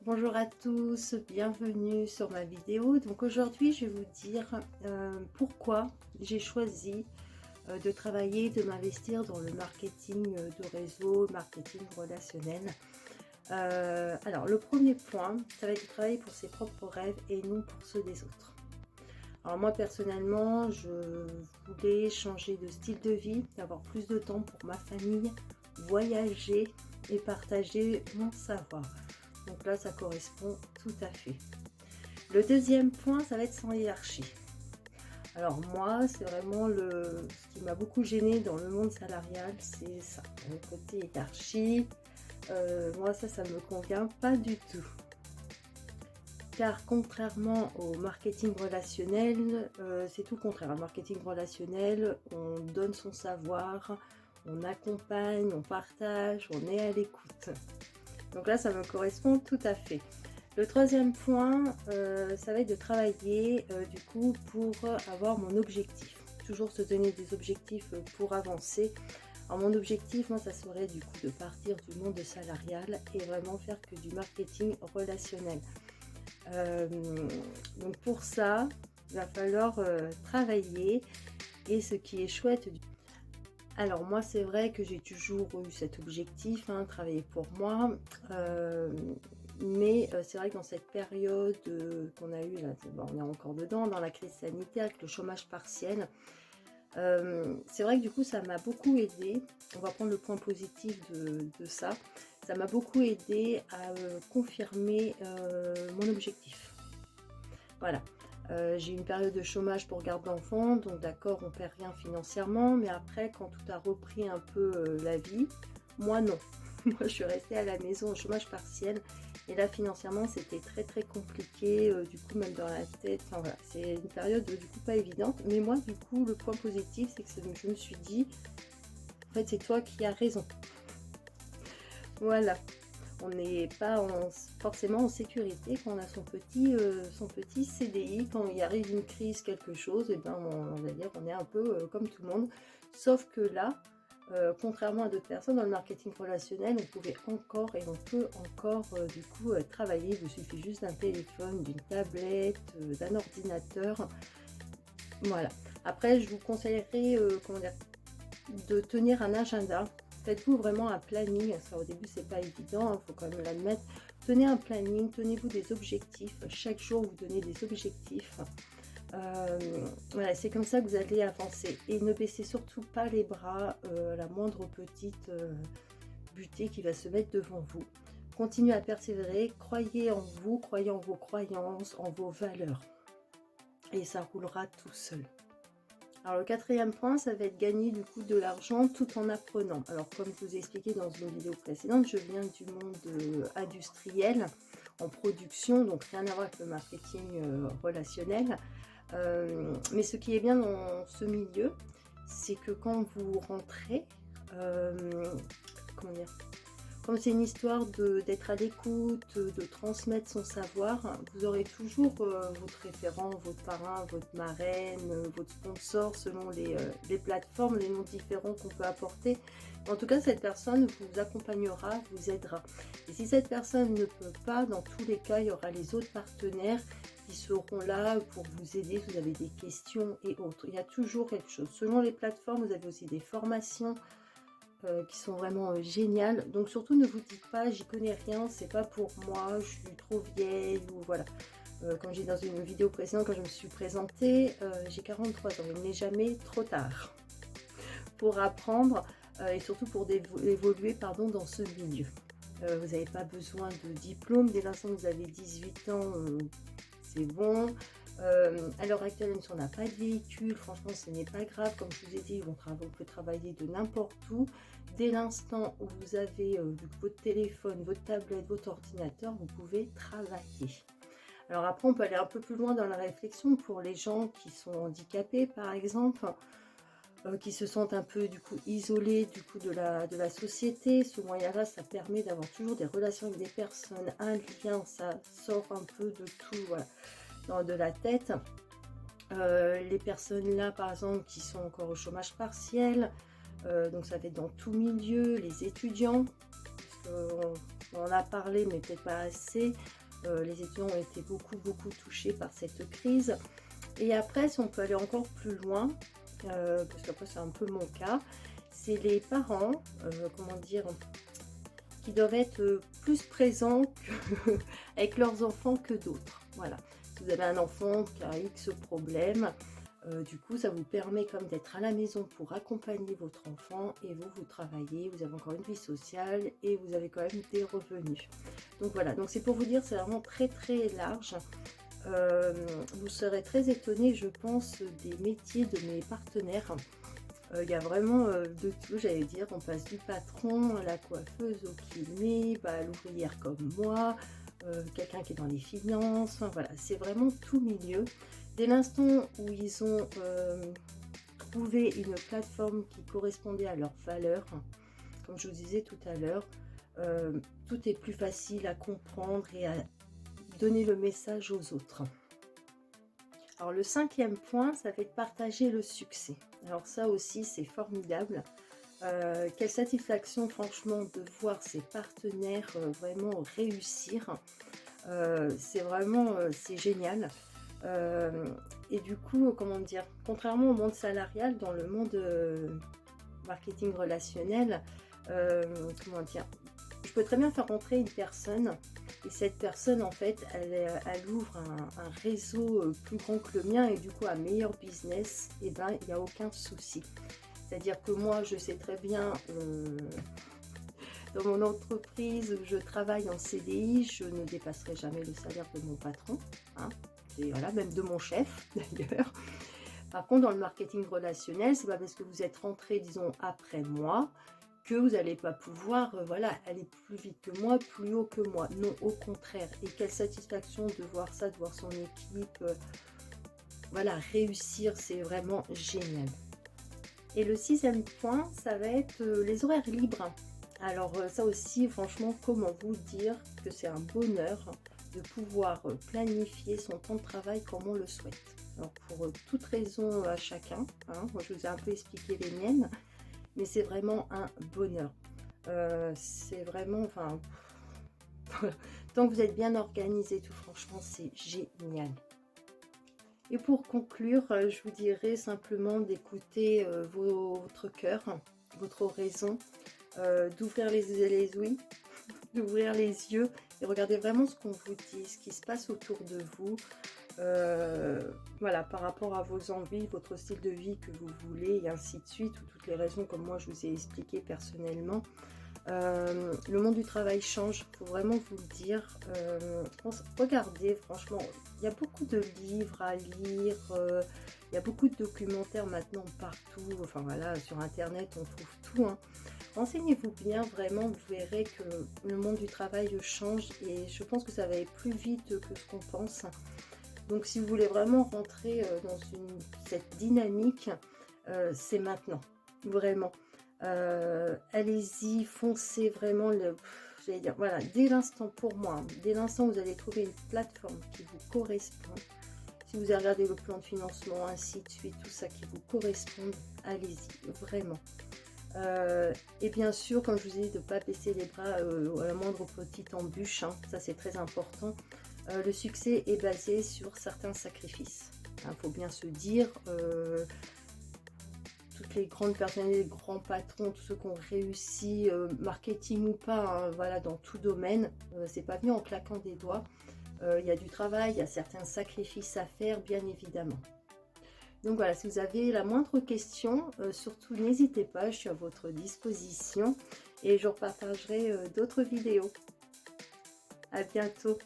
Bonjour à tous, bienvenue sur ma vidéo. Donc aujourd'hui je vais vous dire pourquoi j'ai choisi de travailler, de m'investir dans le marketing de réseau, marketing relationnel. Alors le premier point, ça va être de travailler pour ses propres rêves et non pour ceux des autres. Alors moi personnellement, je voulais changer de style de vie, avoir plus de temps pour ma famille, voyager et partager mon savoir. Donc là, ça correspond tout à fait. Le deuxième point, ça va être sans hiérarchie. Alors moi, c'est vraiment ce qui m'a beaucoup gêné dans le monde salarial, c'est ça, le côté hiérarchie. Moi, ça me convient pas du tout. Car contrairement au marketing relationnel, c'est tout le contraire. Le marketing relationnel, on donne son savoir, on accompagne, on partage, on est à l'écoute. Donc là, ça me correspond tout à fait. Le troisième point, ça va être de travailler du coup pour avoir mon objectif. Toujours se donner des objectifs pour avancer. Alors mon objectif, moi, ça serait du coup de partir du monde salarial et vraiment faire que du marketing relationnel. Donc pour ça, il va falloir travailler. Et ce qui est chouette, alors moi c'est vrai que j'ai toujours eu cet objectif, travailler pour moi, mais c'est vrai que dans cette période qu'on a eue, là, bon, on est encore dedans, dans la crise sanitaire, avec le chômage partiel, c'est vrai que du coup ça m'a beaucoup aidé. On va prendre le point positif de ça. Ça m'a beaucoup aidé à confirmer mon objectif. Voilà. J'ai eu une période de chômage pour garde d'enfants, donc d'accord, on perd rien financièrement, mais après, quand tout a repris un peu la vie, moi non. Moi, je suis restée à la maison au chômage partiel, et là, financièrement, c'était très très compliqué, du coup, même dans la tête, enfin voilà, c'est une période du coup pas évidente, mais moi, du coup, le point positif, c'est que je me suis dit, en fait, c'est toi qui as raison. Voilà. On n'est pas forcément en sécurité quand on a son petit CDI. Quand il arrive une crise, quelque chose, et ben on va dire qu'on est un peu comme tout le monde. Sauf que là, contrairement à d'autres personnes dans le marketing relationnel, on pouvait encore et on peut encore du coup travailler. Il vous suffit juste d'un téléphone, d'une tablette, d'un ordinateur. Voilà. Après, je vous conseillerais comment dire, de tenir un agenda. Faites-vous vraiment un planning. Ça, au début, c'est pas évident, il faut quand même l'admettre. Tenez un planning, tenez-vous des objectifs. Chaque jour, vous donnez des objectifs. Voilà, c'est comme ça que vous allez avancer. Et ne baissez surtout pas les bras à la moindre petite butée qui va se mettre devant vous. Continuez à persévérer, croyez en vous, croyez en vos croyances, en vos valeurs. Et ça roulera tout seul. Alors le quatrième point, ça va être gagner du coup de l'argent tout en apprenant. Alors comme je vous ai expliqué dans une vidéo précédente, je viens du monde industriel, en production, donc rien à voir avec le marketing relationnel. Mais ce qui est bien dans ce milieu, c'est que quand vous rentrez, comment dire, comme c'est une histoire d'être à l'écoute, de transmettre son savoir, vous aurez toujours votre référent, votre parrain, votre marraine, votre sponsor selon les plateformes, les noms différents qu'on peut apporter. En tout cas, cette personne vous accompagnera, vous aidera. Et si cette personne ne peut pas, dans tous les cas, il y aura les autres partenaires qui seront là pour vous aider si vous avez des questions et autres. Il y a toujours quelque chose. Selon les plateformes, vous avez aussi des formations qui sont vraiment géniales. Donc surtout ne vous dites pas j'y connais rien, c'est pas pour moi, je suis trop vieille ou voilà. Comme j'ai dit dans une vidéo précédente quand je me suis présentée, j'ai 43 ans, il n'est jamais trop tard pour apprendre et surtout pour évoluer dans ce milieu. Vous n'avez pas besoin de diplôme, dès l'instant que vous avez 18 ans, c'est bon. À l'heure actuelle, même si on n'a pas de véhicule, franchement, ce n'est pas grave. Comme je vous ai dit, on peut travailler de n'importe où. Dès l'instant où vous avez votre téléphone, votre tablette, votre ordinateur, vous pouvez travailler. Alors après, on peut aller un peu plus loin dans la réflexion pour les gens qui sont handicapés, par exemple, qui se sentent un peu du coup isolés du coup de la société. Ce moyen-là, ça permet d'avoir toujours des relations avec des personnes, un lien, ça sort un peu de tout, voilà, de la tête. Les personnes là, par exemple, qui sont encore au chômage partiel, donc ça va être dans tout milieu, les étudiants, parce que on en a parlé, mais peut-être pas assez. Les étudiants ont été beaucoup touchés par cette crise. Et après, si on peut aller encore plus loin, parce qu'après c'est un peu mon cas, c'est les parents, comment dire, qui doivent être plus présents avec leurs enfants que d'autres. Voilà. Si vous avez un enfant qui a X problème, du coup, ça vous permet comme d'être à la maison pour accompagner votre enfant et vous travaillez, vous avez encore une vie sociale et vous avez quand même des revenus. Donc voilà, donc c'est pour vous dire, c'est vraiment très large. Vous serez très étonnés, je pense, des métiers de mes partenaires. Il y a vraiment de tout, j'allais dire. On passe du patron à la coiffeuse, au kiné, à l'ouvrière comme moi, quelqu'un qui est dans les finances. Enfin, voilà, c'est vraiment tout milieu. Dès l'instant où ils ont trouvé une plateforme qui correspondait à leurs valeurs, comme je vous disais tout à l'heure, tout est plus facile à comprendre et à donner le message aux autres. Alors le 5e point, ça va être partager le succès. Alors ça aussi, c'est formidable. Quelle satisfaction franchement de voir ses partenaires vraiment réussir. C'est vraiment, c'est génial. Et du coup, comment dire, contrairement au monde salarial, dans le monde marketing relationnel, comment dire, je peux très bien faire rentrer une personne et cette personne en fait elle ouvre un réseau plus grand que le mien et du coup un meilleur business, et ben il n'y a aucun souci. C'est à dire que moi je sais très bien dans mon entreprise où je travaille en CDI, je ne dépasserai jamais le salaire de mon patron, hein, et voilà, même de mon chef d'ailleurs. Par contre, dans le marketing relationnel, c'est pas parce que vous êtes rentré, disons, après moi, que vous n'allez pas pouvoir voilà, aller plus vite que moi, plus haut que moi. Non, au contraire. Et quelle satisfaction de voir ça, de voir son équipe voilà, réussir, c'est vraiment génial. Et le 6e point, ça va être les horaires libres. Alors ça aussi, franchement, comment vous dire que c'est un bonheur de pouvoir planifier son temps de travail comme on le souhaite. Alors pour toute raison à chacun, hein, moi je vous ai un peu expliqué les miennes, mais c'est vraiment un bonheur. C'est vraiment, enfin, tant que vous êtes bien organisé, tout franchement, c'est génial. Et pour conclure, je vous dirais simplement d'écouter votre cœur, votre raison, d'ouvrir les ouïes, d'ouvrir les yeux et regardez vraiment ce qu'on vous dit, ce qui se passe autour de vous. Voilà, par rapport à vos envies, votre style de vie que vous voulez et ainsi de suite, ou toutes les raisons comme moi je vous ai expliqué personnellement. Le monde du travail change, il faut vraiment vous le dire. Regardez, franchement, il y a beaucoup de livres à lire, il y a beaucoup de documentaires maintenant partout, enfin voilà, sur internet on trouve tout, hein. Renseignez-vous bien, vraiment, vous verrez que le monde du travail change et je pense que ça va aller plus vite que ce qu'on pense. Donc si vous voulez vraiment rentrer dans cette dynamique, c'est maintenant, vraiment. Allez-y, foncez vraiment, j'allais dire, voilà, dès l'instant pour moi, hein, dès l'instant où vous allez trouver une plateforme qui vous correspond, si vous avez regardé le plan de financement, ainsi de suite, tout ça qui vous correspond, allez-y, vraiment. Et bien sûr, comme je vous ai dit, de ne pas baisser les bras à la moindre petite embûche, hein, ça c'est très important. Le succès est basé sur certains sacrifices. Il faut bien se dire, toutes les grandes personnalités, les grands patrons, tous ceux qui ont réussi, marketing ou pas, hein, voilà, dans tout domaine, c'est pas venu en claquant des doigts. Il y a du travail, il y a certains sacrifices à faire, bien évidemment. Donc voilà, si vous avez la moindre question, surtout n'hésitez pas, je suis à votre disposition et je repartagerai d'autres vidéos. À bientôt.